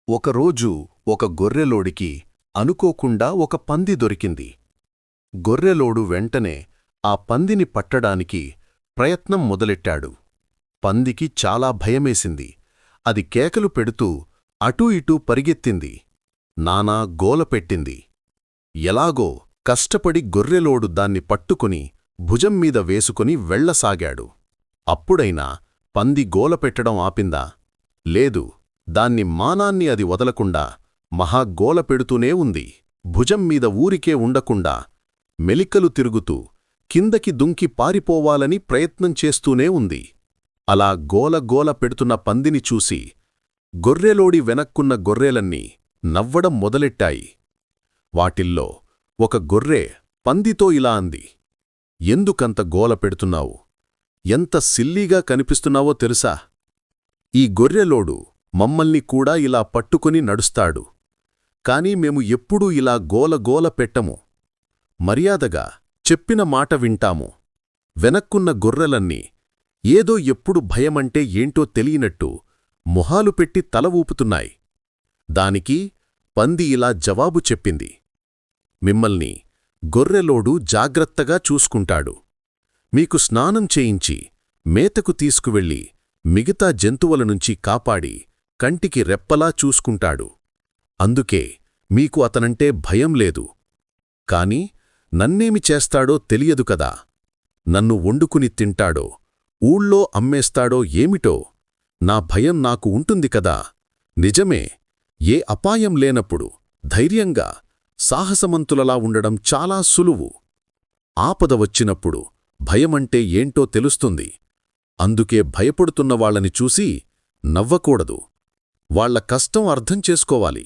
ఒకరోజు ఒక గొర్రెలోడికి అనుకోకుండా ఒక పంది దొరికింది. గొర్రెలోడు వెంటనే ఆ పందిని పట్టడానికి ప్రయత్నం మొదలెట్టాడు. పందికి చాలా భయమేసింది. అది కేకలు పెడుతూ అటూ ఇటూ పరిగెత్తింది. నానా గోలపెట్టింది. ఎలాగో కష్టపడి గొర్రెలోడు దాన్ని పట్టుకుని భుజంమీద వేసుకుని వెళ్లసాగాడు. అప్పుడైనా పంది గోలపెట్టడం ఆపిందా? లేదు. దాన్ని మానాన్ని అది వదలకుండా మహాగోల పెడుతూనే ఉంది. భుజంమీద ఊరికే ఉండకుండా మెలికలు తిరుగుతూ కిందకి దుంకి పారిపోవాలని ప్రయత్నం చేస్తూనే ఉంది. అలా గోల పెడుతున్న పందిని చూసి గొర్రెలోడి వెనక్కున్న గొర్రెలన్నీ నవ్వడం మొదలెట్టాయి. వాటిల్లో ఒక గొర్రె పందితో ఇలా అంది, ఎందుకంత గోల పెడుతున్నావు? ఎంత సిల్లీగా కనిపిస్తున్నావో తెలుసా? ఈ గొర్రెలోడు మమ్మల్ని కూడా ఇలా పట్టుకుని నడుస్తాడు. కాని మేము ఎప్పుడూ ఇలా గోల పెట్టము. మర్యాదగా చెప్పిన మాట వింటాము. వెనక్కున్న గొర్రెలన్నీ ఏదో ఎప్పుడు భయమంటే ఏంటో తెలియనట్టు మొహాలు పెట్టి తల ఊపుతున్నాయి. దానికి పంది ఇలా జవాబు చెప్పింది, మిమ్మల్ని గొర్రెలోడు జాగ్రత్తగా చూసుకుంటాడు. మీకు స్నానం చేయించి మేతకు తీసుకువెళ్ళి మిగతా జంతువుల నుంచి కాపాడి కంటికి రెప్పలా చూసుకుంటాడు. అందుకే మీకు అతనంటే భయం లేదు. కాని నన్నేమి చేస్తాడో తెలియదు కదా. నన్ను వండుకుని తింటాడో, ఊళ్ళో అమ్మేస్తాడో ఏమిటో నా భయం నాకు ఉంటుంది కదా. నిజమే, ఏ అపాయం లేనప్పుడు ధైర్యంగా సాహసమంతులలా ఉండడం చాలా సులువు. ఆపద వచ్చినప్పుడు భయమంటే ఏంటో తెలుస్తుంది. అందుకే భయపడుతున్న వాళ్ళని చూసి నవ్వకూడదు. వాళ్ల కష్టం అర్థం చేసుకోవాలి.